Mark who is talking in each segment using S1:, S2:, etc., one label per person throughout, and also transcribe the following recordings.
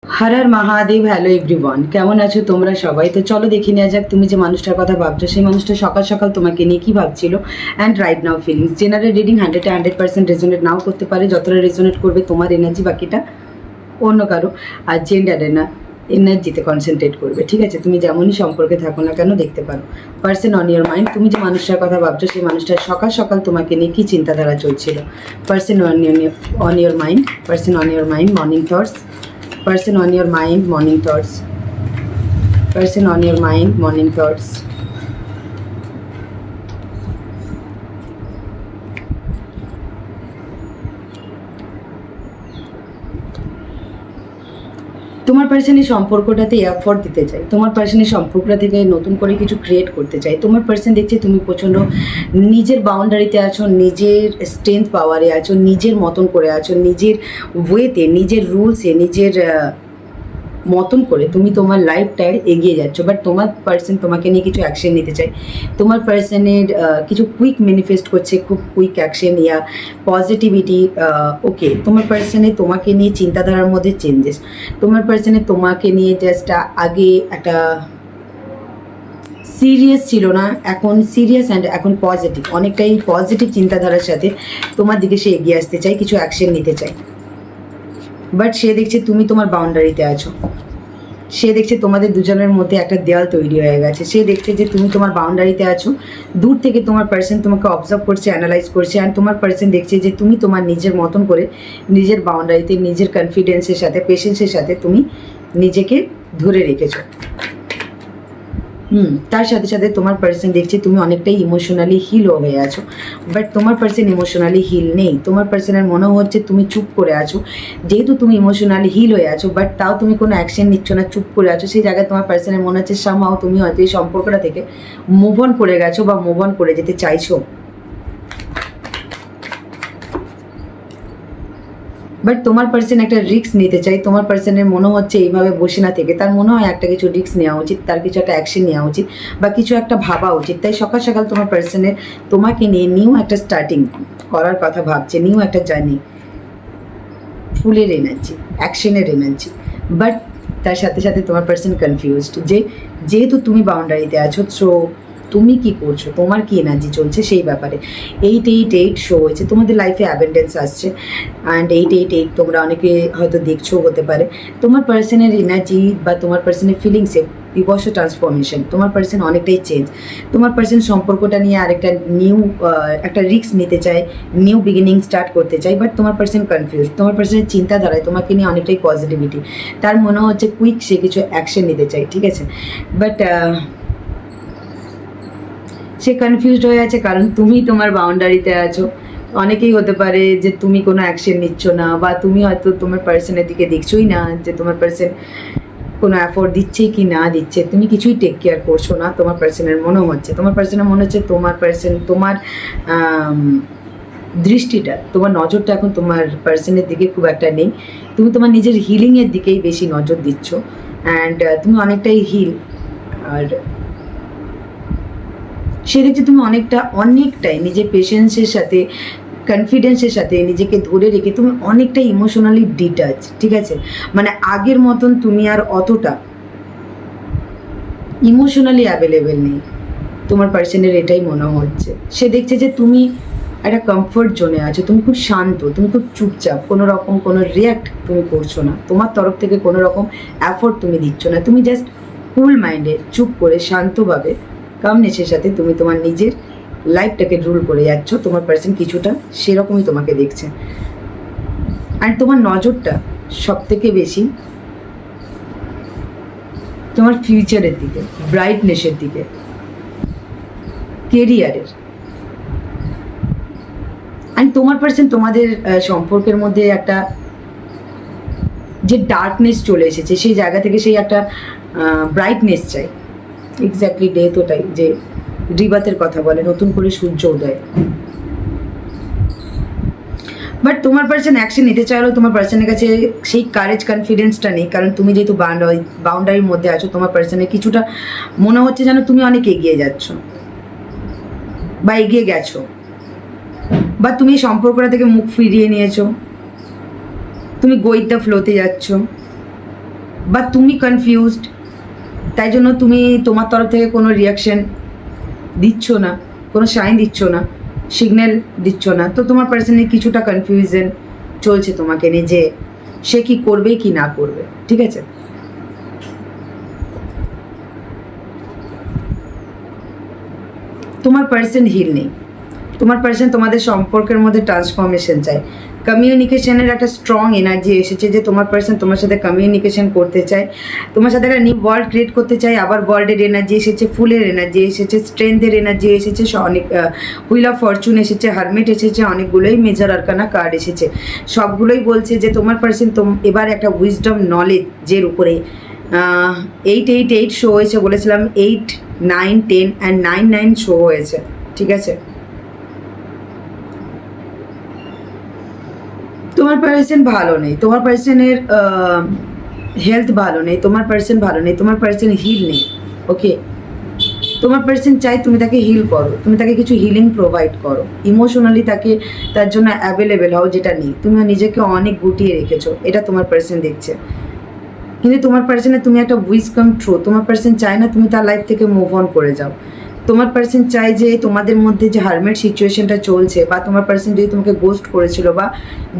S1: হর Har Mahadev. Hello everyone, কেমন আছো তোমরা সবাই? তো চলো দেখে নেওয়া যাক তুমি যে মানুষটার কথা ভাবছো সেই মানুষটা সকাল সকাল তোমাকে নিয়ে কী ভাবছিল and right now feelings. General reading 100% resonate নাও করতে পারে, যতটা রেজোনেট করবে তোমার এনার্জি, বাকিটা অন্য কারো। আর জেন্ডারে না, এনার্জিতে কনসেন্ট্রেট করবে, ঠিক আছে? তুমি যেমনই সম্পর্কে থাকো না কেন দেখতে পারো। পার্সন অন ইয়োর মাইন্ড, তুমি যে মানুষটার কথা ভাবছো সেই মানুষটার সকাল সকাল তোমাকে নিয়ে কী চিন্তাধারা চলছিল। Person on your mind, person on your mind, morning thoughts. Person on your mind, morning thoughts. Person on your mind, morning thoughts. তোমার পার্সন এই সম্পর্কটাতে এফোর্ট দিতে চাই, তোমার পার্সন এই সম্পর্কটা থেকে নতুন করে কিছু ক্রিয়েট করতে চাই। তোমার পার্সন দেখছে তুমি প্রচণ্ড নিজের বাউন্ডারিতে আছো, নিজের স্ট্রেংথ পাওয়ারে আছো, নিজের মতন করে আছো, নিজের ওয়েতে, নিজের রুলসে, নিজের মতন করে তুমি তোমার লাইফটায় এগিয়ে যাচ্ছ। বাট তোমার পার্সন তোমাকে নিয়ে কিছু অ্যাকশন নিতে চাই। তোমার পার্সনের কিছু কুইক ম্যানিফেস্ট করছে, খুব কুইক অ্যাকশন ইয়া পজিটিভিটি। ওকে, তোমার পার্সনে তোমাকে নিয়ে চিন্তাধারার মধ্যে চেঞ্জেস। তোমার পার্সনে তোমাকে নিয়ে জাস্ট আগে একটা সিরিয়াস ছিল না, এখন সিরিয়াস অ্যান্ড এখন পজিটিভ, অনেকটাই পজিটিভ চিন্তাধারার সাথে তোমার দিকে সে এগিয়ে আসতে চায়, কিছু অ্যাকশন নিতে চায়। বাট সে দেখছে তুমি তোমার বাউন্ডারিতে আছো, সে দেখছে তোমাদের দুজনের মধ্যে একটা দেয়াল তৈরি হয়ে গেছে, সে দেখছে যে তুমি তোমার বাউন্ডারিতে আছো। দূর থেকে তোমার পার্সন তোমাকে অবজার্ভ করছে, অ্যানালাইজ করছে, অ্যান্ড তোমার পার্সন দেখছে যে তুমি তোমার নিজের মতন করে নিজের বাউন্ডারিতে, নিজের কনফিডেন্সের সাথে, পেশেন্সের সাথে তুমি নিজেকে ধরে রেখেছো। তার সাথে সাথে তোমার পার্সন দেখছে তুমি অনেকটাই ইমোশনালি হিলও হয়ে আছো। বাট তোমার পার্সন ইমোশনালি হিল নেই। তোমার পার্সনের মনে হচ্ছে তুমি চুপ করে আছো, যেহেতু তুমি ইমোশনালি হিল হয়ে আছো বাট তাও তুমি কোনো অ্যাকশন নিচ্ছ না, চুপ করে আছো। সেই জায়গায় তোমার পার্সনের মনে হচ্ছে সামহাও তুমি হয়তো এই সম্পর্কটা থেকে মুভ অন করে গেছো বা মুভ অন করে যেতে চাইছো। বাট তোমার পার্সন একটা রিস্ক নিতে চাই। তোমার পার্সনের মনে হচ্ছে এইভাবে বসে না থেকে তার মনে হয় একটা কিছু রিস্ক নেওয়া উচিত, তার কিছু একটা অ্যাকশন নেওয়া উচিত বা কিছু একটা ভাবা উচিত। তাই সকাল সকাল তোমার পার্সনের তোমাকে নিয়ে নিউ একটা স্টার্টিং করার কথা ভাবছে, নিউ একটা জার্নি, ফুলের এনার্জি, অ্যাকশনের এনার্জি। বাট তার সাথে সাথে তোমার পার্সন কনফিউজড যে যেহেতু তুমি বাউন্ডারিতে আছো, সো তুমি কি করছো, তোমার কি এনার্জি চলছে সেই ব্যাপারে। 888 শো হয়েছে, তোমাদের লাইফে অ্যাবেন্ডেন্স আসছে অ্যান্ড 888 তোমরা অনেকে হয়তো দেখছো হতে পারে। তোমার পার্সনের এনার্জি বা তোমার পার্সনের ফিলিংসে বিবর্ষ ট্রান্সফরমেশন, তোমার পার্সন অনেকটাই চেঞ্জ। তোমার পার্সন সম্পর্কটা নিয়ে আরেকটা নিউ একটা রিস্ক নিতে চায়, নিউ বিগিনিং স্টার্ট করতে চায়। বাট তোমার পার্সন কনফিউজ। তোমার পার্সনের চিন্তাধারায় তোমাকে নিয়ে অনেকটাই পজিটিভিটি, তার মনে হচ্ছে কুইক সে কিছু অ্যাকশন নিতে চায়, ঠিক আছে? বাট সে কনফিউজড হয়ে আছে কারণ তুমি তোমার বাউন্ডারিতে আছো। অনেকেই হতে পারে যে তুমি কোনো অ্যাকশন নিচ্ছ না বা তুমি হয়তো তোমার পার্সনের দিকে দেখছোই না যে তোমার পার্সন কোনো অ্যাফোর্ড দিচ্ছে কি না দিচ্ছে, তুমি কিছুই টেক কেয়ার করছো না। তোমার পার্সনের মনে হচ্ছে, তোমার পার্সনের মনে হচ্ছে তোমার পার্সন, তোমার দৃষ্টিটা, তোমার নজরটা এখন তোমার পার্সনের দিকে খুব একটা নেই। তুমি তোমার নিজের হিলিংয়ের দিকেই বেশি নজর দিচ্ছ অ্যান্ড তুমি অনেকটাই হিল। আর সে দেখছে তুমি অনেকটাই নিজের পেশেন্সের সাথে, কনফিডেন্সের সাথে নিজেকে ধরে রেখে তুমি অনেকটাই ইমোশনালি ডিটাচ, ঠিক আছে? মানে আগের মতন তুমি আর অতটা ইমোশনালি অ্যাভেলেবেল নেই। তোমার পার্সনের এটাই মনে হচ্ছে। সে দেখছে যে তুমি একটা কমফর্ট জোনে আছো, তুমি খুব শান্ত, তুমি খুব চুপচাপ, কোনো রকম কোনো রিয়াক্ট তুমি করছো না, তোমার তরফ থেকে কোনো রকম অ্যাফোর্ট তুমি দিচ্ছ না। তুমি জাস্ট কুল মাইন্ডে চুপ করে শান্তভাবে কামনেসের সাথে তুমি তোমার নিজের লাইফটাকে রুল করে যাচ্ছ। তোমার পার্সন কিছুটা সেরকমই তোমাকে দেখছে আর তোমার নজরটা সব থেকে বেশি তোমার ফিউচারের দিকে, ব্রাইটনেসের দিকে, কেরিয়ারের। অ্যান্ড তোমার পার্সন তোমাদের সম্পর্কের মধ্যে একটা যে ডার্কনেস চলে এসেছে সেই জায়গা থেকে সেই একটা ব্রাইটনেস চাই। এক্স্যাক্টলি ডেথ ওটাই যে রিবাতের কথা বলে, নতুন করে সূর্য উদয়। বাট তোমার পার্সন অ্যাকশন নিতে চাইলেও তোমার পার্সনের কাছে সেই কারেজ, কনফিডেন্সটা নেই। কারণ তুমি যেহেতু বাউন্ডারির মধ্যে আছো, তোমার পার্সনের কিছুটা মনে হচ্ছে যেন তুমি অনেক এগিয়ে যাচ্ছ বা এগিয়ে গেছো, বা তুমি সম্পর্কটা থেকে মুখ ফিরিয়ে নিয়েছো, তুমি গোয়িং দ্য ফ্লোতে যাচ্ছ। বা তুমি কনফিউজড, তাই জন্য তুমি তোমার তরফ থেকে কোনো রিয়াকশন দিচ্ছ না, কোনো সাইন দিচ্ছ না, সিগন্যাল দিচ্ছ না। তো তোমার পার্সনে কিছুটা কনফিউশন চলছে তোমাকে নিয়ে যে সে কি করবে কি না করবে, ঠিক আছে? তোমার পার্সন হিল নেই, তোমার পার্সন তোমাদের সম্পর্কের মধ্যে ট্রান্সফরমেশন চায়, কমিউনিকেশনের একটা স্ট্রং এনার্জি এসেছে যে তোমার পার্সন তোমার সাথে কমিউনিকেশন করতে চায়, তোমার সাথে একটা নিউ ওয়ার্ল্ড ক্রিয়েট করতে চায়। আবার ওয়ার্ল্ডের এনার্জি এসেছে, ফুলের এনার্জি এসেছে, স্ট্রেংথের এনার্জি এসেছে, অনেক হুইল অফ ফরচুন এসেছে, হারমেট এসেছে, অনেকগুলোই মেজর আরকানা কার্ড এসেছে। সবগুলোই বলছে যে তোমার পার্সন এবার একটা উইজডম নলেজের উপরে 888 শো হয়েছে, বলেছিলাম 8, 9, 10 অ্যান্ড 9 শো হয়েছে, ঠিক আছে? তোমার পার্সন ভালো নেই, তোমার পার্সনের হেলথ ভালো নেই, তোমার পার্সন ভালো নেই, তোমার পার্সন হিল নেই, ওকে? তোমার পার্সন চাই তুমি তাকে হিল করো, তুমি তাকে কিছু হিলিং প্রোভাইড করো, ইমোশনালি তাকে তার জন্য অ্যাভেলেবেল হও, যেটা নেই। তুমি নিজেকে অনেক গুটিয়ে রেখেছো, এটা তোমার পার্সন দেখছে। কিন্তু তোমার পার্সনে তুমি একটা উইজডম থ্রো, তোমার পার্সন চায় না তুমি তার লাইফ থেকে মুভ অন করে যাও। তোমার পার্সন চাই যে তোমাদের মধ্যে যে হারমেট সিচুয়েশনটা চলছে, বা তোমার পার্সন যদি তোমাকে গোস্ট করেছিল বা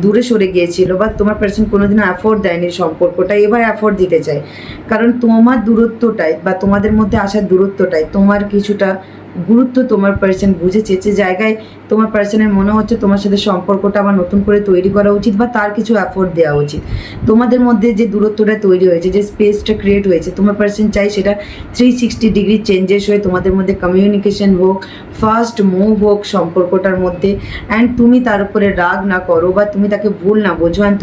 S1: দূরে সরে গিয়েছিল, বা তোমার পার্সন কোনোদিনও অ্যাফোর্ড দেয়নি সম্পর্কটা, এবার অ্যাফোর্ড দিতে চায়। কারণ তোমার দূরত্বটাই বা তোমাদের মধ্যে আসার দূরত্বটাই তোমার কিছুটা গুরুত্ব তোমার পার্সন বুঝেছে, যে জায়গায় তোমার পার্সনের মনে হচ্ছে তোমার সাথে সম্পর্কটা আবার নতুন করে তৈরি করা উচিত বা তার কিছু অ্যাফোর্ড দেওয়া উচিত। তোমাদের মধ্যে যে দূরত্বটা তৈরি হয়েছে, যে স্পেসটা ক্রিয়েট হয়েছে, তোমার পার্সন চাই সেটা 360 ডিগ্রি চেঞ্জেস হয়ে তোমাদের মধ্যে কমিউনিকেশন হোক, ফার্স্ট মুভ হোক সম্পর্কটার মধ্যে, অ্যান্ড তুমি তার উপরে রাগ না করো বা তুমি তাকে ভুল না বোঝো, অ্যান্ড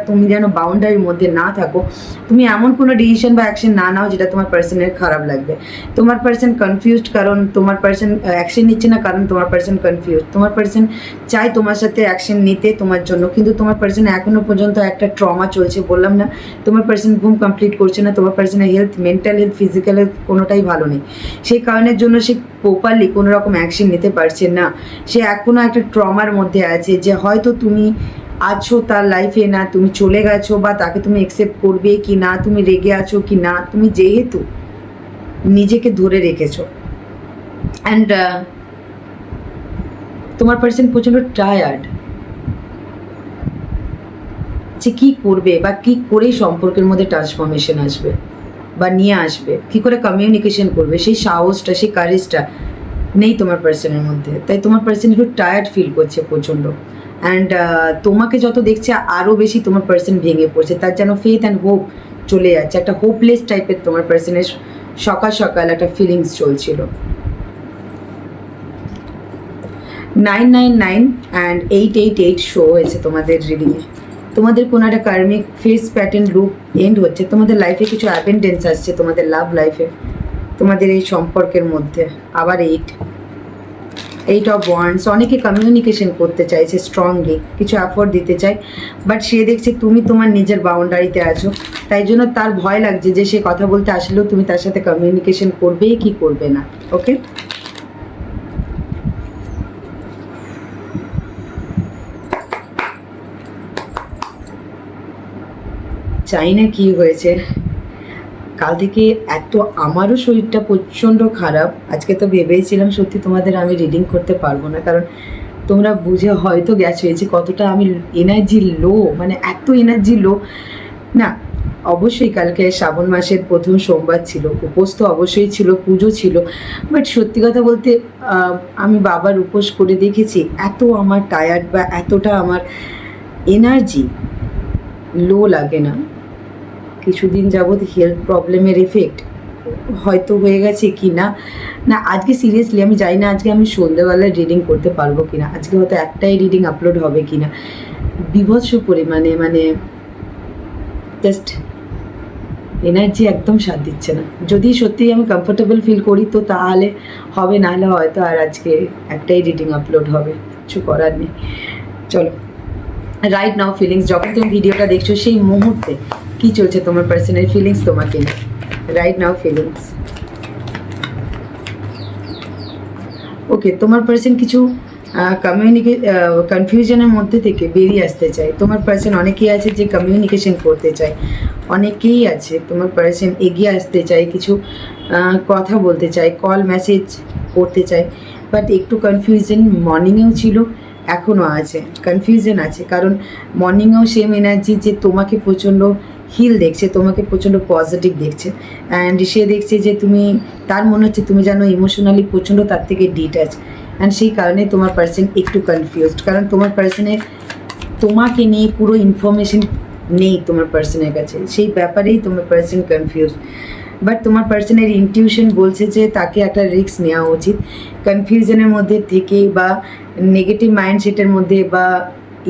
S1: তুমি যেন বাউন্ডারির মধ্যে না থাকো, তুমি এমন কোনো ডিসিশন বা অ্যাকশন না নাও যেটা তোমার পার্সনের খারাপ লাগবে। তোমার পার্সন কনফিউজড, কারণ তোমার পার্সন অ্যাকশন নিচ্ছে না, কারণ তোমার পার্সন কনফিউজ। তোমার পার্সন চাই তোমার সাথে অ্যাকশন নিতে তোমার জন্য, কিন্তু তোমার পার্সন এখনও পর্যন্ত একটা ট্রমা চলছে, বললাম না? তোমার পার্সন ঘুম কমপ্লিট করছে না, তোমার পার্সনের health, mental health, physical health কোনোটাই ভালো নেই। সেই কারণের জন্য সে প্রপারলি কোনো রকম অ্যাকশন নিতে পারছে না। সে এখনও একটা ট্রমার মধ্যে আছে, যে হয়তো তুমি আছো তার লাইফে না, তুমি চলে গেছো, বা তাকে তুমি অ্যাকসেপ্ট করবে কি না, তুমি রেগে আছো কি না, তুমি যেহেতু নিজেকে ধরে রেখেছো। অ্যান্ড তোমার পার্সন প্রচণ্ড টায়ার্ড, যে কী করবে বা কী করে সম্পর্কের মধ্যে ট্রান্সফরমেশন আসবে বা নিয়ে আসবে, কী করে কমিউনিকেশন করবে, সেই সাহসটা, সেই কারেজটা নেই তোমার পার্সনের মধ্যে। তাই তোমার পার্সন একটু টায়ার্ড ফিল করছে প্রচণ্ড। অ্যান্ড তোমাকে যত দেখছে আরও বেশি তোমার পার্সন ভেঙে পড়ছে, তার যেন ফেথ অ্যান্ড হোপ চলে যাচ্ছে, একটা হোপলেস টাইপের তোমার পার্সনের সকাল সকাল একটা ফিলিংস চলছিল। 999 অ্যান্ড 888 শো হয়েছে তোমাদের রিডিংয়ে। তোমাদের কোনো একটা কার্মিক ফেস প্যাটার্ন লুপ এন্ড হচ্ছে, তোমাদের লাইফে কিছু অ্যাবেন্ডেন্স আসছে, তোমাদের লাভ লাইফে, তোমাদের এই সম্পর্কের মধ্যে। আবার 8 অফ ওয়ান্ডস, অনেকে কমিউনিকেশন করতে চাইছে স্ট্রংলি, কিছু এফোর্ট দিতে চায়, বাট সে দেখছে তুমি তোমার নিজের বাউন্ডারিতে আছো, তাই জন্য তার ভয় লাগছে যে সে কথা বলতে আসলেও তুমি তার সাথে কমিউনিকেশন করবে কি করবে না। ওকে, চাই না কি হয়েছে কাল থেকে এত, আমারও শরীরটা প্রচণ্ড খারাপ। আজকে তো ভেবেছিলাম সত্যি তোমাদের আমি রিডিং করতে পারবো না, কারণ তোমরা বুঝে হয়তো গেছো যে কতটা আমি এনার্জি লো, মানে এত এনার্জি লো না। অবশ্যই কালকে শ্রাবণ মাসের প্রথম সোমবার ছিল, উপোস তো অবশ্যই ছিল, পুজো ছিল, বাট সত্যি কথা বলতে আমি বাবার উপোস করে দেখেছি এত আমার টায়ার্ড বা এতটা আমার এনার্জি লো লাগে না। কিছুদিন যাবৎ হেলথ প্রবলেমের এফেক্ট হয়তো হয়ে গেছে কি না, না আজকে সিরিয়াসলি আমি জানি না আজকে আমি সন্ধ্যেবেলায় রিডিং করতে পারবো কি না, আজকে হয়তো একটাই রিডিং আপলোড হবে কি না, বিভৎস পরিমাণে, মানে জাস্ট এনার্জি একদম সাথ দিচ্ছে না। যদি সত্যিই আমি কমফোর্টেবল ফিল করি তো তাহলে হবে, নাহলে হয়তো আর আজকে একটাই রিডিং আপলোড হবে, কিছু করার নেই। চলো, রাইট নাও ফিলিংস, যখন তুমি ভিডিওটা দেখছো সেই মুহূর্তে কী চলছে তোমার পার্সোনাল ফিলিংস তোমাকে, রাইট নাও ফিলিংস। ওকে, তোমার পার্সন কিছু কনফিউশনের মধ্যে থেকে বেরিয়ে আসতে চায়। তোমার পার্সন অনেকেই আছে যে কমিউনিকেশন করতে চায়, অনেকেই আছে তোমার পার্সন এগিয়ে আসতে চায়, কিছু কথা বলতে চায়, কল মেসেজ করতে চায়, বাট একটু কনফিউশন মর্নিংয়েও ছিল, এখনও আছে, কনফিউশন আছে। কারণ মর্নিংয়েও সেম এনার্জি যে তোমাকে প্রচণ্ড হিল দেখছে, তোমাকে প্রচণ্ড পজিটিভ দেখছে, অ্যান্ড সে দেখছে যে তুমি, তার মনে হচ্ছে তুমি যেন ইমোশনালি প্রচণ্ড তার থেকে ডিট্যাচ, অ্যান্ড সেই কারণে তোমার পার্সন একটু কনফিউজড। কারণ তোমার পার্সনের তোমাকে নিয়ে পুরো ইনফরমেশন নেই তোমার পার্সনের কাছে, সেই ব্যাপারেই তোমার পার্সন কনফিউজ। বাট তোমার পার্সনের ইনটিউশন বলছে যে তাকে একটা রিস্ক নেওয়া উচিত, কনফিউশনের মধ্যে থেকে বা নেগেটিভ মাইন্ডসেটের মধ্যে বা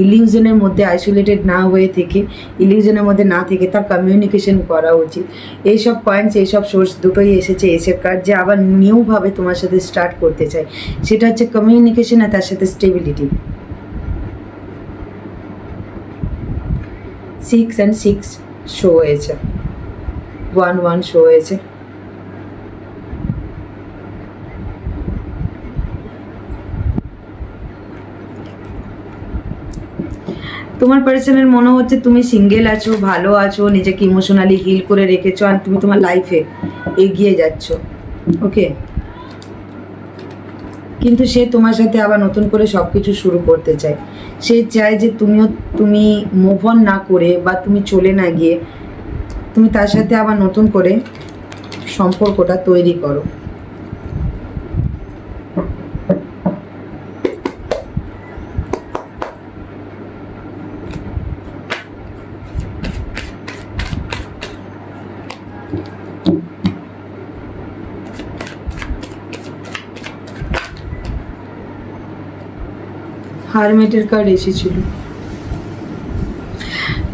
S1: ইলিউশনের মধ্যে আইসোলেটেড না হয়ে থেকে, ইলিউশনের মধ্যে না থেকে তার কমিউনিকেশন করা উচিত। এইসব পয়েন্টস, এইসব সোর্স দুটোই এসেছে এসের কার্ড, যে আবার নিউভাবে তোমার সাথে স্টার্ট করতে চায়, সেটা হচ্ছে কমিউনিকেশন আর তার সাথে স্টেবিলিটি। 6 and 6 শো হয়েছে, 1 শো হয়েছে। তোমার পার্সনের মনে হচ্ছে তুমি সিঙ্গেল আছো, ভালো আছো, নিজেকে ইমোশনালি হিল করে রেখেছো, আর তুমি তোমার লাইফে এগিয়ে যাচ্ছ, ওকে। কিন্তু সে তোমার সাথে আবার নতুন করে সব কিছু শুরু করতে চায়। সে চায় যে তুমি মুভ অন না করে বা তুমি চলে না গিয়ে তুমি তার সাথে আবার নতুন করে সম্পর্কটা তৈরি করো। হারমেটের কার্ড এসেছিল।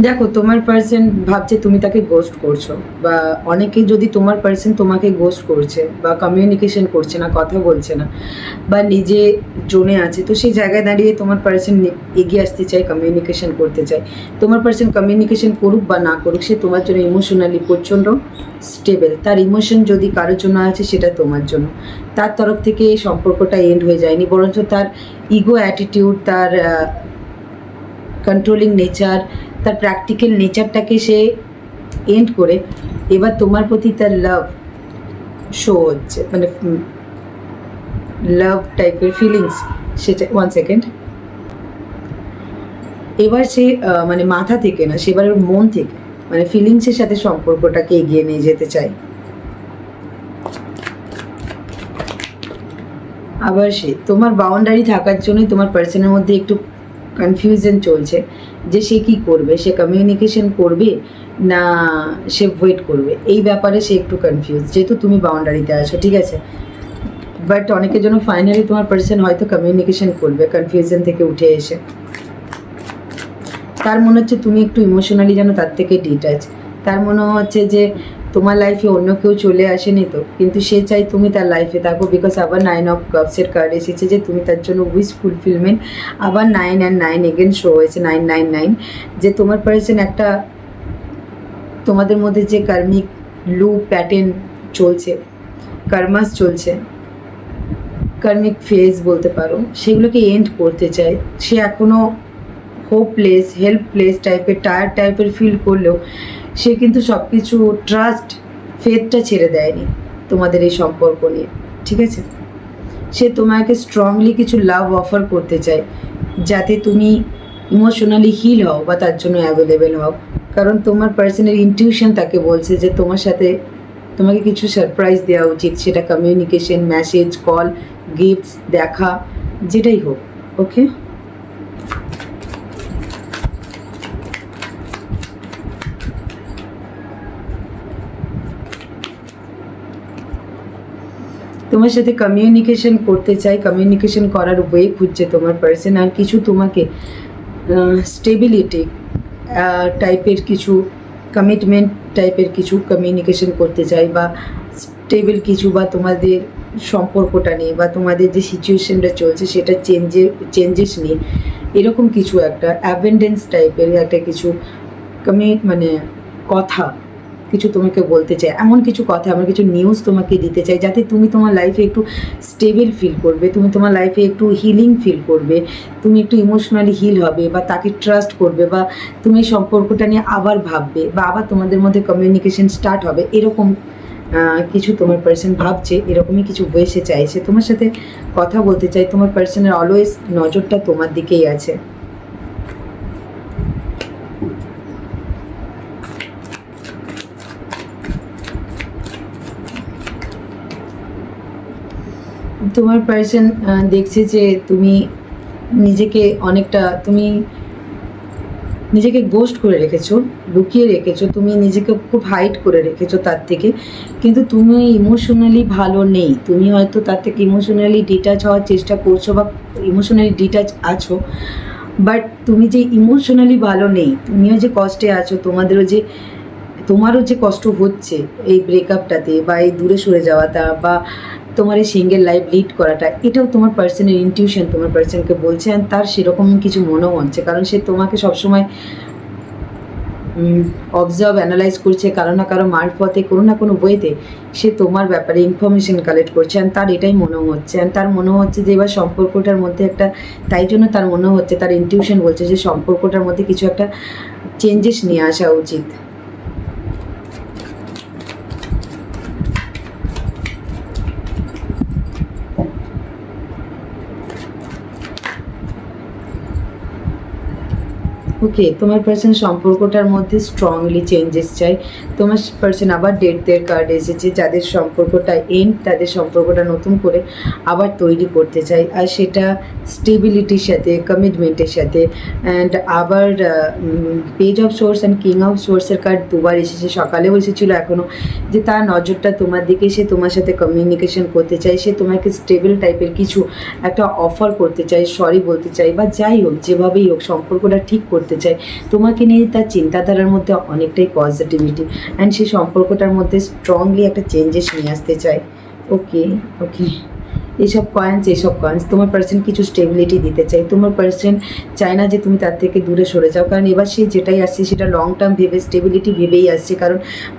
S1: দেখো, তোমার পার্সন ভাবছে তুমি তাকে গোস্ট করছো, বা অনেকে যদি তোমার পার্সন তোমাকে গোস্ট করছে বা কমিউনিকেশন করছে না, কথা বলছে না, বা নিজে জোনে আছে, তো সেই জায়গায় দাঁড়িয়ে তোমার পার্সন এগিয়ে আসতে চায়, কমিউনিকেশন করতে চায়। তোমার পার্সন কমিউনিকেশন করুক বা না করুক, সে তোমার জন্য ইমোশনালি প্রচণ্ড স্টেবল। তার ইমোশন যদি কারোর জন্য আছে, সেটা তোমার জন্য। তার তরফ থেকে এই সম্পর্কটা এন্ড হয়ে যায়নি, বরঞ্চ তার ইগো অ্যাটিটিউড, তার কন্ট্রোলিং নেচার, তার প্র্যাকটিক্যাল নেচারটাকে সে এন্ড করে এবার তোমার প্রতি তার লাভ শো হচ্ছে, মানে লাভ টাইপের ফিলিংস, সেটা 1 সেকেন্ড। এবার সে মানে মাথা থেকে না, সেবার মন থেকে, মানে ফিলিংসের সাথে সম্পর্কটাকে এগিয়ে নিয়ে যেতে চায়। আবার সে তোমার বাউন্ডারি থাকার জন্যই তোমার পার্সনের মধ্যে একটু কনফিউশন চলছে যে সে কী করবে, সে কমিউনিকেশন করবে না সে ওয়েট করবে, এই ব্যাপারে সে একটু কনফিউজ, যেহেতু তুমি বাউন্ডারিতে আছো, ঠিক আছে। বাট অনেকের জন্য ফাইনালি তোমার পার্সন হয়তো কমিউনিকেশন করবে কনফিউশন থেকে উঠে এসে। তার মনে হচ্ছে তুমি একটু ইমোশনালি যেন তার থেকে ডিট্যাচ, তার মনে হচ্ছে যে তোমার লাইফে অন্য কেউ চলে আসেনি তো, কিন্তু সে চাই তুমি তার লাইফে থাকো, বিকজ আবার 9 অফ কাপসের কার্ড এসেছে যে তুমি তার জন্য উইশ ফুলফিলমেন্ট। আবার 9 and 9 এগেন শো হয়েছে, 999, যে তোমার পার্সন একটা, তোমাদের মধ্যে যে কার্মিক লুপ প্যাটার্ন চলছে, কার্মাস চলছে, কার্মিক ফেজ বলতে পারো, সেগুলোকে এন্ড করতে চায়। সে এখনও হোপলেস, হেল্পলেস টাইপের, টায়ার টাইপের ফিল করলেও সে কিন্তু সব কিছু ট্রাস্ট, ফেথটা ছেড়ে দেয়নি তোমাদের এই সম্পর্ক নিয়ে, ঠিক আছে। সে তোমাকে স্ট্রংলি কিছু লাভ অফার করতে চায়, যাতে তুমি ইমোশনালি হিল হও বা তার জন্য অ্যাভেলেবেল হও। কারণ তোমার পার্সনের ইনটিউশন তাকে বলছে যে তোমার সাথে তোমাকে কিছু সারপ্রাইজ দেওয়া উচিত, সেটা কমিউনিকেশন, মেসেজ, কল, গিফটস, দেখা, যেটাই হোক, ওকে। তোমার সাথে কমিউনিকেশন করতে চাই, কমিউনিকেশন করার ওয়ে খুঁজছে তোমার পার্সন, আর কিছু তোমাকে স্টেবিলিটি টাইপের কিছু, কমিটমেন্ট টাইপের কিছু কমিউনিকেশন করতে চাই, বা স্টেবল কিছু, বা তোমাদের সম্পর্কটা নিয়ে বা তোমাদের যে সিচুয়েশনটা চলছে সেটা চেঞ্জেস নিয়ে, এরকম কিছু একটা অ্যাবেন্ডেন্স টাইপের একটা কিছু মানে কথা কিছু তোমাকে বলতে চাই, এমন কিছু কথা, এমন কিছু নিউজ তোমাকে দিতে চাই যাতে তুমি তোমার লাইফে একটু স্টেবল ফিল করবে, তুমি তোমার লাইফে একটু হিলিং ফিল করবে, তুমি একটু ইমোশনালি হিল হবে, বা তাকে ট্রাস্ট করবে, বা তুমি এই সম্পর্কটা নিয়ে আবার ভাববে, বা আবার তোমাদের মধ্যে কমিউনিকেশন স্টার্ট হবে। এরকম কিছু তোমার পার্সন ভাবছে, এরকমই কিছু বয়সে চাইছে, তোমার সাথে কথা বলতে চাই। তোমার পার্সনের অলওয়েজ নজরটা তোমার দিকেই আছে। তোমার পার্সন দেখছে যে তুমি নিজেকে অনেকটা, তুমি নিজেকে গোস্ট করে রেখেছো, লুকিয়ে রেখেছো, তুমি নিজেকে খুব হাইড করে রেখেছো তার থেকে, কিন্তু তুমি ইমোশনালি ভালো নেই। তুমি হয়তো তার থেকে ইমোশনালি ডিটাচ হওয়ার চেষ্টা করছো বা ইমোশনালি ডিটাচ আছো, বাট তুমি যে ইমোশনালি ভালো নেই, তুমিও যে কষ্টে আছো, তোমারও যে কষ্ট হচ্ছে এই ব্রেকআপটাতে, বা এই দূরে সরে যাওয়াটা, বা তোমার এই সিঙ্গেল লাইফ লিড করাটা, এটাও তোমার পার্সনের ইনটিউশন তোমার পার্সনকে বলছে। অ্যান্ড তার সেরকম কিছু মনেও হচ্ছে, কারণ সে তোমাকে সবসময় অবজার্ভ অ্যানালাইজ করছে, কারো না কারো মারফতে, কোনো না কোনো ওয়েতে সে তোমার ব্যাপারে ইনফরমেশন কালেক্ট করছে। অ্যান্ড তার এটাই মনে হচ্ছে, অ্যান্ড তার মনে হচ্ছে যে এবার সম্পর্কটার মধ্যে একটা, তাই জন্য তার মনে হচ্ছে, তার ইনটিউশন বলছে যে সম্পর্কটার মধ্যে কিছু একটা চেঞ্জেস নিয়ে আসা উচিত। ওকে, তোমার পার্সন সম্পর্কটার মধ্যে স্ট্রংলি চেঞ্জেস চাই। তোমার পার্সন আবার ডেটদের কার্ড এসেছে, যাদের সম্পর্কটা এন্ড, তাদের সম্পর্কটা নতুন করে আবার তৈরি করতে চাই, আর সেটা স্টেবিলিটির সাথে, কমিটমেন্টের সাথে। অ্যান্ড আবার page of swords and king of সোর্সের কার্ড দুবার এসেছে, সকালেও এসেছিলো, এখনও, যে তার নজরটা তোমার দিকে, সে তোমার সাথে কমিউনিকেশন করতে চায়, সে তোমাকে স্টেবল টাইপের কিছু একটা অফার করতে চায়, সরি বলতে চাই, বা যাই হোক, যেভাবেই হোক সম্পর্কটা ঠিক করতে চায়। তোমাকে নিয়ে তার চিন্তাধারার মধ্যে অনেকটাই পজিটিভিটি, অ্যান্ড সেই সম্পর্কটার মধ্যে স্ট্রংলি একটা চেঞ্জেস নিয়ে আসতে চায়। ওকে ওকে, এইসব কয়েন্স তোমার পার্সন কিছু স্টেবিলিটি দিতে চাই। তোমার পার্সন চায় না যে তুমি তার থেকে দূরে সরে যাও, কারণ এবার সে যেটাই আসছে সেটা লং টার্ম ভেবে, স্টেবিলিটি ভেবেই আসছে। কারণ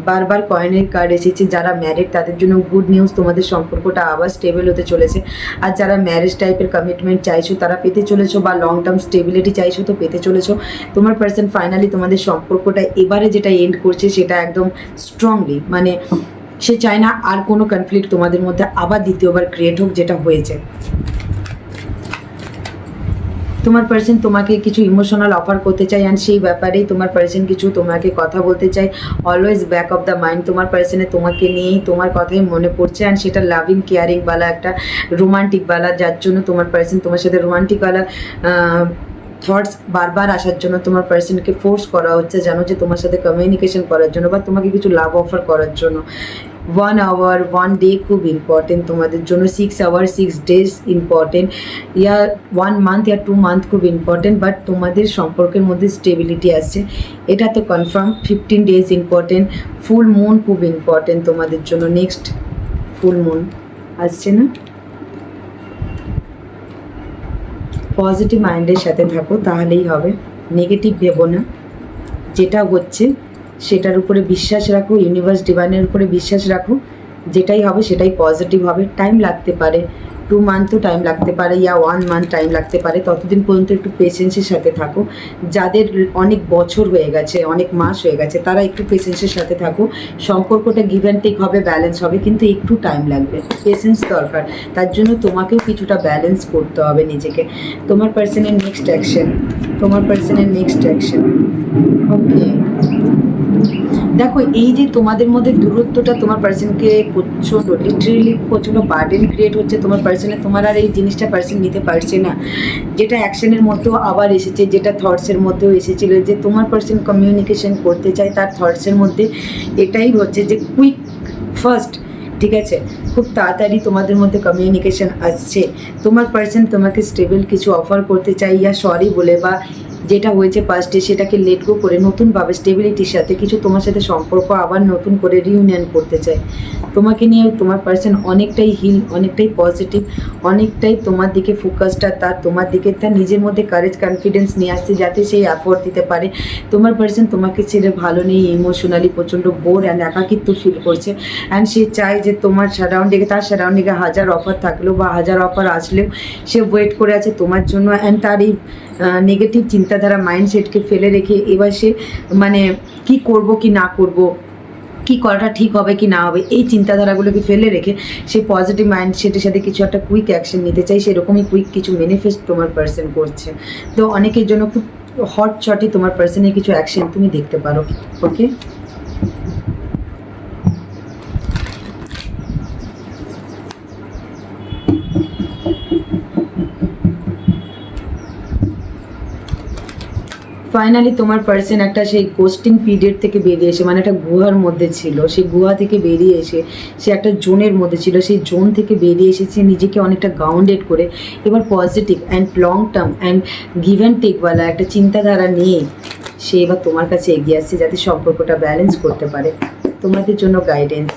S1: বারবার কয়েনের কার্ড এসেছে, যারা ম্যারিড তাদের জন্য গুড নিউজ, তোমাদের সম্পর্কটা আবার স্টেবল হতে চলেছে। আর যারা ম্যারেজ টাইপের কমিটমেন্ট চাইছো তারা পেতে চলেছো, বা লং টার্ম স্টেবিলিটি চাইছো তো পেতে চলেছো। তোমার পার্সন ফাইনালি তোমাদের সম্পর্কটা এবারে যেটা এন্ড করছে সেটা একদম স্ট্রংলি, মানে সে চায় না আর কোনো কনফ্লিক্ট তোমাদের মধ্যে আবার দ্বিতীয়বার ক্রিয়েট হোক, যেটা হয়েছে। তোমার পার্সন তোমাকে কিছু ইমোশনাল অফার করতে চাই, অ্যান্ড সেই ব্যাপারেই তোমার পার্সন কিছু তোমাকে কথা বলতে চাই। Always back of the mind তোমার পার্সনে তোমাকে নিয়েই, তোমার কথাই মনে পড়ছে, অ্যান্ড সেটা লাভিং কেয়ারিংওয়ালা, একটা রোমান্টিকওয়ালা, যার জন্য তোমার পার্সন তোমার সাথে রোমান্টিকওয়ালা থটস বারবার আসার জন্য তোমার পার্সনকে ফোর্স করা হচ্ছে, জানো যে তোমার সাথে কমিউনিকেশন করার জন্য, বা তোমাকে কিছু লাভ অফার করার জন্য। 1 hour 1 day খুব ইম্পর্টেন্ট তোমাদের জন্য, 6 hours 6 days ইম্পর্টেন্ট, ইয়া 1 month ইয়া 2 month খুব ইম্পর্টেন্ট। বাট তোমাদের সম্পর্কের মধ্যে স্টেবিলিটি আসছে, এটা তো confirm. 15 days important. Full moon খুব ইম্পর্টেন্ট তোমাদের জন্য, নেক্সট ফুল মুন আসছে না। পজিটিভ মাইন্ডের সাথে থাকো, তাহলেই হবে, নেগেটিভ ভেবো না। যেটা হচ্ছে সেটার উপরে বিশ্বাস রাখো, ইউনিভার্স ডিভাইনের উপরে বিশ্বাস রাখো, যেটাই হবে সেটাই পজিটিভ হবে। টাইম লাগতে পারে, 2 month টাইম লাগতে পারে, ইয়া 1 month টাইম লাগতে পারে। ততদিন পর্যন্ত একটু পেশেন্সের সাথে থাকো। যাদের অনেক বছর হয়ে গেছে, অনেক মাস হয়ে গেছে, তারা একটু পেশেন্সের সাথে থাকো। সম্পর্কটা গিভ অ্যান্ড টেক হবে, ব্যালেন্স হবে, কিন্তু একটু টাইম লাগবে, পেশেন্স দরকার। তার জন্য তোমাকেও কিছুটা ব্যালেন্স করতে হবে নিজেকে। তোমার পার্সনের নেক্সট অ্যাকশন, ওকে। দেখো, এই যে তোমাদের মধ্যে দূরত্বটা তোমার পার্সনকে প্রচণ্ড, লিটারেলি প্রচণ্ড বার্ডেন ক্রিয়েট হচ্ছে তোমার পার্সনে। তোমার আর এই জিনিসটা পার্সন নিতে পারছে না, যেটা অ্যাকশনের মধ্যেও আবার এসেছে, যেটা থটসের মধ্যেও এসেছিলো, যে তোমার পার্সন কমিউনিকেশন করতে চায়। তার থটসের মধ্যে এটাই হচ্ছে যে কুইক ফার্স্ট, ঠিক আছে, খুব তাড়াতাড়ি তোমাদের মধ্যে কমিউনিকেশন আসছে। তোমার পার্সন তোমাকে স্টেবল কিছু অফার করতে চাই, ইয়া সরি বলে, বা যেটা হয়েছে পাস্টে সেটাকে লেট গো করে নতুনভাবে স্টেবিলিটির সাথে কিছু তোমার সাথে সম্পর্ক আবার নতুন করে রিউনিয়ন করতে চায়। তোমাকে নিয়ে তোমার পার্সন অনেকটাই হিল, অনেকটাই পজিটিভ, অনেকটাই তোমার দিকে ফোকাসটা তার, তোমার দিকে তার নিজের মধ্যে কারেজ কনফিডেন্স নিয়ে আসছে যাতে সেই এফোর্ট দিতে পারে। তোমার পার্সন তোমাকে ছেড়ে ভালো নেই, ইমোশনালি প্রচণ্ড বোর অ্যান্ড একাকিত্ব ফিল করছে, অ্যান্ড সে চায় যে তোমার সারাউন্ডিংয়ে, তার সারাউন্ডিংয়ে হাজার অফার থাকলেও বা হাজার অফার আসলেও সে ওয়েট করে আছে তোমার জন্য। অ্যান্ড তার এই নেগেটিভ চিন্তাধারা মাইন্ডসেটকে ফেলে রেখে এবার সে মানে কি করব কি না করব, কি করাটা ঠিক হবে কি না হবে, এই চিন্তাধারাগুলোকে ফেলে রেখে সে পজিটিভ মাইন্ডসেটের সাথে কিছু একটা কুইক অ্যাকশন নিতে চাই, সেরকমই কুইক কিছু ম্যানিফেস্ট তোমার পার্সন করছে। তো অনেকের জন্য খুব হট শটে তোমার পার্সনের কিছু অ্যাকশন তুমি দেখতে পারো। ওকে, ফাইনালি তোমার পার্সন একটা সেই কোস্টিং পিরিয়ড থেকে বেরিয়ে এসে, মানে একটা গুহার মধ্যে ছিল, সেই গুহা থেকে বেরিয়ে এসে সে একটা জোনের মধ্যে ছিল, সেই জোন থেকে বেরিয়ে এসেছে নিজেকে অনেকটা গ্রাউন্ডেড করে এবার positive and long term and give and টেকওয়ালা একটা চিন্তাধারা নিয়ে সে এবার তোমার কাছে এগিয়ে আসছে যাতে সম্পর্কটা ব্যালেন্স করতে পারে। তোমাদের জন্য গাইডেন্স,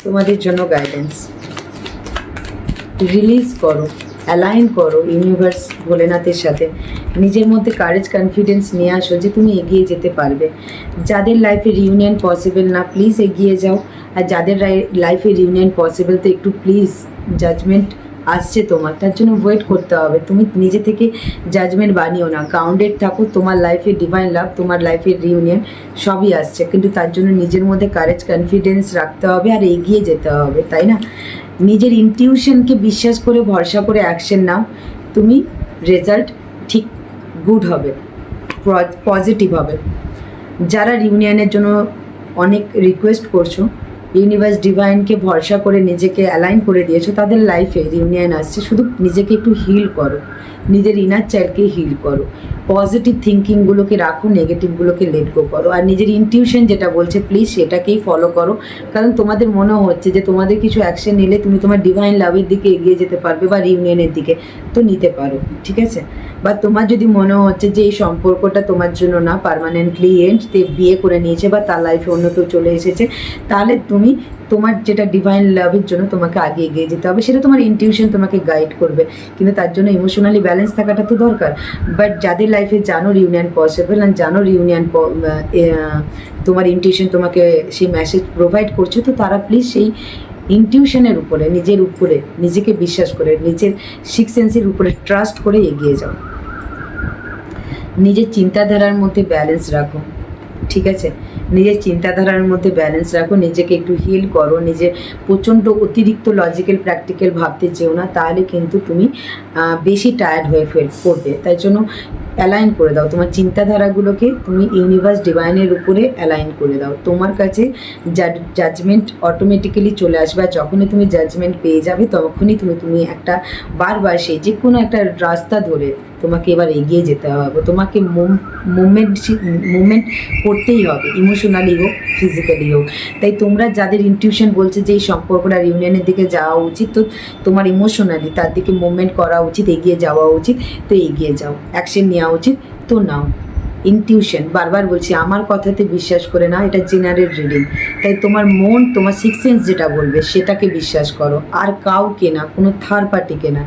S1: তোমাদের জন্য গাইডেন্স, রিলিজ করো, অ্যালাইন করো ইউনিভার্স ভোলেনাথের সাথে, নিজের মধ্যে কারেজ কনফিডেন্স নিয়ে আসো যে তুমি এগিয়ে যেতে পারবে। যাদের লাইফে রিউনিয়ন পসিবল না প্লিজ এগিয়ে যাও, আর যাদের লাইফে রিউনিয়ন পসিবল তো একটু প্লিজ, জাজমেন্ট আসছে তোমার, তার জন্য ওয়েট করতে হবে। তুমি নিজে থেকে জাজমেন্ট বানিও না, গ্রাউন্ডেড থাকো, তোমার লাইফে ডিভাইন লাভ, তোমার লাইফের রিউনিয়ন সবই আসছে, কিন্তু তার জন্য নিজের মধ্যে কারেজ কনফিডেন্স রাখতে হবে আর এগিয়ে যেতে হবে, তাই না? নিজের ইনটিউশনকে বিশ্বাস করে ভরসা করে অ্যাকশন নাও, তুমি রেজাল্ট ঠিক গুড হবে, পজিটিভ হবে। যারা রিউনিয়নের জন্য অনেক রিকোয়েস্ট করছো, ইউনিভার্স ডিভাইনকে ভরসা করে নিজেকে অ্যালাইন করে দিয়েছো, তাদের লাইফে রিউনিয়ন আসছে। শুধু নিজেকে একটু হিল করো, নিজের ইনার চাইল্ডকে হিল করো, পজিটিভ থিঙ্কিংগুলোকে রাখো, নেগেটিভগুলোকে লেট গো করো, আর নিজের ইনটিউশন যেটা বলছে প্লিজ সেটাকেই ফলো করো। কারণ তোমাদের মনে হচ্ছে যে তোমাদের কিছু অ্যাকশন নিলে তুমি তোমার ডিভাইন লাভের দিকে এগিয়ে যেতে পারবে বা রিউনিয়নের দিকে, তো নিতে পারো, ঠিক আছে? বা তোমার যদি মনে হচ্ছে যে এই সম্পর্কটা তোমার জন্য না, পার্মানেন্টলি এন্ড, বিয়ে করে নিয়েছে বা তার লাইফে অন্য কেউ চলে এসেছে, তাহলে তুমি তোমার যেটা ডিভাইন লাভের জন্য তোমাকে আগে এগিয়ে যেতে হবে, সেটা তোমার ইনটিউশন তোমাকে গাইড করবে, কিন্তু তার জন্য ইমোশনালি ব্যালেন্স থাকাটা তো দরকার। বাট যাদের লাইফে জানো রিউনিয়ন পসিবল অ্যান্ড জানো রিউনিয়ন তোমার ইনটিউশন তোমাকে সেই মেসেজ প্রোভাইড করছে, তো তারা প্লিজ সেই ইনটিউশনের উপরে, নিজের উপরে নিজেকে বিশ্বাস করে, নিজের সিক্স সেন্সের উপরে ট্রাস্ট করে এগিয়ে যাও। নিজের চিন্তাধারার মধ্যে ব্যালেন্স রাখো, ঠিক আছে? নিজের চিন্তাধারার মধ্যে ব্যালেন্স রাখো, নিজেকে একটু হিল করো, নিজে প্রচণ্ড অতিরিক্ত লজিক্যাল প্র্যাকটিক্যাল ভাবতে যেও না, তাহলে কিন্তু তুমি বেশি টায়ার্ড হয়ে পড়বে। তাই জন্য অ্যালাইন করে দাও তোমার চিন্তাধারাগুলোকে, তুমি ইউনিভার্স ডিভাইনের উপরে অ্যালাইন করে দাও। তোমার কাছে জাজমেন্ট অটোমেটিক্যালি চলে আসবে, আর যখনই তুমি জাজমেন্ট পেয়ে যাবে তখনই তুমি একটা বারবার সেই যে কোনো একটা রাস্তা ধরে তোমাকে এবার এগিয়ে যেতে হবে, তোমাকে মুভমেন্ট করতেই হবে, ইমোশনালি হোক ফিজিক্যালি হোক। তাই তোমরা যাদের ইনটিউশন বলছে যে এই সম্পর্কটা রিউনিয়নের দিকে যাওয়া উচিত, তো তোমার ইমোশনালি তার দিকে মুভমেন্ট করা উচিত, এগিয়ে যাওয়া উচিত, তো এগিয়ে যাও, অ্যাকশন নেওয়া উচিত, তো নাও। ইনটিউশন, বারবার বলছি, আমার কথাতে বিশ্বাস করে না, এটা জেনারেল রিডিং, তাই তোমার মন, তোমার সিক্স সেন্স যেটা বলবে সেটাকে বিশ্বাস করো, আর কাউকে না, কোনো থার্ড পার্টিকে না।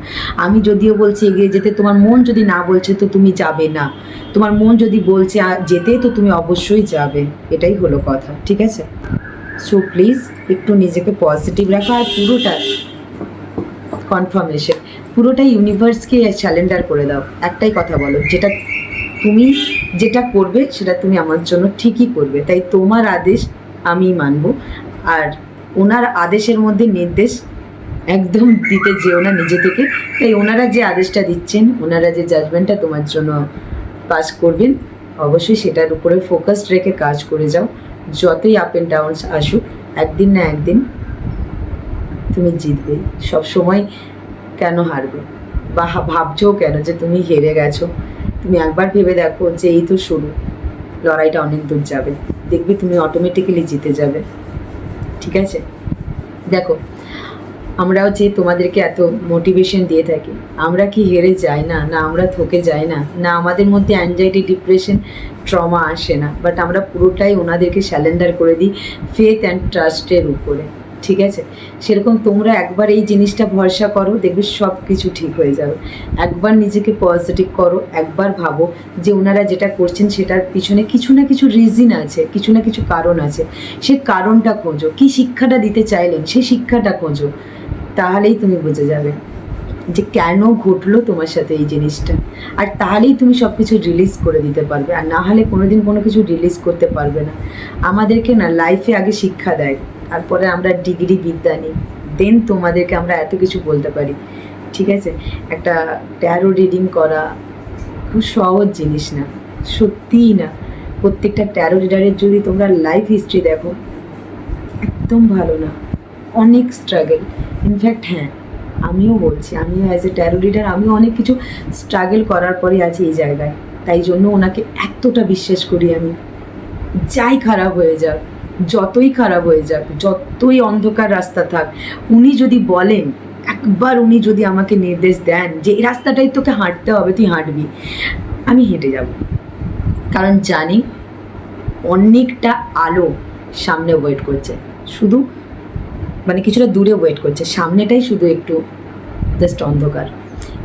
S1: আমি যদিও বলছি এগিয়ে যেতে, তোমার মন যদি না বলছে তো তুমি যাবে না, তোমার মন যদি বলছে যেতে তো তুমি অবশ্যই যাবে, এটাই হলো কথা, ঠিক আছে? সো প্লিজ একটু নিজেকে পজিটিভ রাখো, আর পুরোটা কনফার্মেশন, পুরোটাই ইউনিভার্সকে স্যালেন্ডার করে দাও। একটাই কথা বলো, তুমি যেটা করবে সেটা তুমি আমার জন্য ঠিকই করবে, তাই তোমার আদেশ আমি মানব, আর ওনার আদেশের মধ্যে নির্দেশ একদম দিতে যেও না নিজে থেকে। তাই ওনারা যে আদেশটা দিচ্ছেন, ওনারা যে জাজমেন্টটা তোমার জন্য পাস করবেন, অবশ্যই সেটার উপরে ফোকাসড রেখে কাজ করে যাও। যতই আপ অ্যান্ড ডাউনস আসুক, একদিন না একদিন তুমি জিতবে। সব সময় কেন হারবে বা ভাবছো কেন যে তুমি হেরে গেছো? তুমি একবার ভেবে দেখো যে এই তো শুরু, লড়াইটা অনেক দূর যাবে, দেখবে তুমি অটোমেটিক্যালি জিতে যাবে, ঠিক আছে? দেখো, আমরাও যে তোমাদেরকে এত মোটিভেশন দিয়ে থাকি, আমরা কি হেরে যাই না? না আমরা থকে যাই না? না আমাদের মধ্যে অ্যাংজাইটি, ডিপ্রেশন, ট্রমা আসে না? বাট আমরা পুরোটাই ওনাদেরকে স্যালেন্ডার করে দিই ফেথ অ্যান্ড ট্রাস্টের উপরে, ঠিক আছে? সেরকম তোমরা একবার এই জিনিসটা ভরসা করো, দেখবে সব কিছু ঠিক হয়ে যাবে। একবার নিজেকে পজিটিভ করো, একবার ভাবো যে ওনারা যেটা করছেন সেটার পিছনে কিছু না কিছু রিজন আছে, কিছু না কিছু কারণ আছে। সে কারণটা খোঁজো, কী শিক্ষাটা দিতে চাইলেন সেই শিক্ষাটা খোঁজো, তাহলেই তুমি বুঝে যাবে যে কেন ঘটলো তোমার সাথে এই জিনিসটা। আর তাহলেই তুমি সব কিছু রিলিজ করে দিতে পারবে, আর না হলে কোনোদিন কোনো কিছু রিলিজ করতে পারবে না। আমাদেরকে না লাইফে আগে শিক্ষা দেয়, তারপরে আমরা ডিগ্রি বিদ্যা নিই, দেন তোমাদেরকে আমরা এত কিছু বলতে পারি, ঠিক আছে? একটা ট্যারো রিডিং করা খুব সহজ জিনিস না, সত্যিই না। প্রত্যেকটা ট্যারো রিডারের যদি তোমরা লাইফ হিস্ট্রি দেখো, একদম ভালো না, অনেক স্ট্রাগল। ইনফ্যাক্ট হ্যাঁ, আমিও বলছি, আমিও অ্যাজ এ ট্যারো রিডার আমিও অনেক কিছু স্ট্রাগল করার পরে আছি এই জায়গায়। তাই জন্য ওনাকে এতটা বিশ্বাস করি আমি। যাই খারাপ হয়ে যাক, যতই খারাপ হয়ে যাক, যতই অন্ধকার রাস্তা থাক, উনি যদি বলেন, একবার উনি যদি আমাকে নির্দেশ দেন যে এই রাস্তাটাই তোকে হাঁটতে হবে, তুই হাঁটবি, আমি হেঁটে যাব। কারণ জানি অনেকটা আলো সামনে ওয়েট করছে, শুধু মানে কিছুটা দূরে ওয়েট করছে, সামনেটাই শুধু একটু জাস্ট অন্ধকার।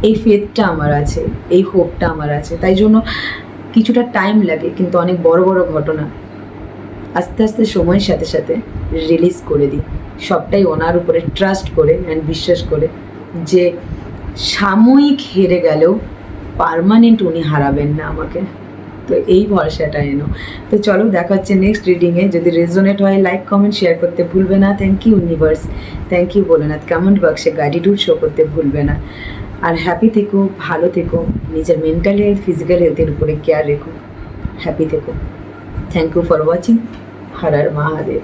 S1: এই ফেথটা আমার আছে, এই হোপটা আমার আছে। তাই জন্য কিছুটা টাইম লাগে, কিন্তু অনেক বড় বড় ঘটনা আস্তে আস্তে সময়ের সাথে সাথে রিলিজ করে দিই, সবটাই ওনার উপরে ট্রাস্ট করে অ্যান্ড বিশ্বাস করে যে সাময়িক হেরে গেলেও পার্মানেন্ট উনি হারাবেন না আমাকে। তো এই ভরসাটা এনো। তো চলো, দেখা হচ্ছে নেক্সট রিডিংয়ে। যদি রেজোনেট হয় লাইক কমেন্ট শেয়ার করতে ভুলবে না। Thank you universe, thank you Bholenath. Comment বক্সে গ্র্যাটিটিউড শো করতে ভুলবে না। আর হ্যাপি থেকো, ভালো থেকো, নিজের মেন্টাল হেলথ, ফিজিক্যাল হেলথের উপরে কেয়ার রেখো, হ্যাপি থেকো। Thank you for watching. Har Har Mahadev.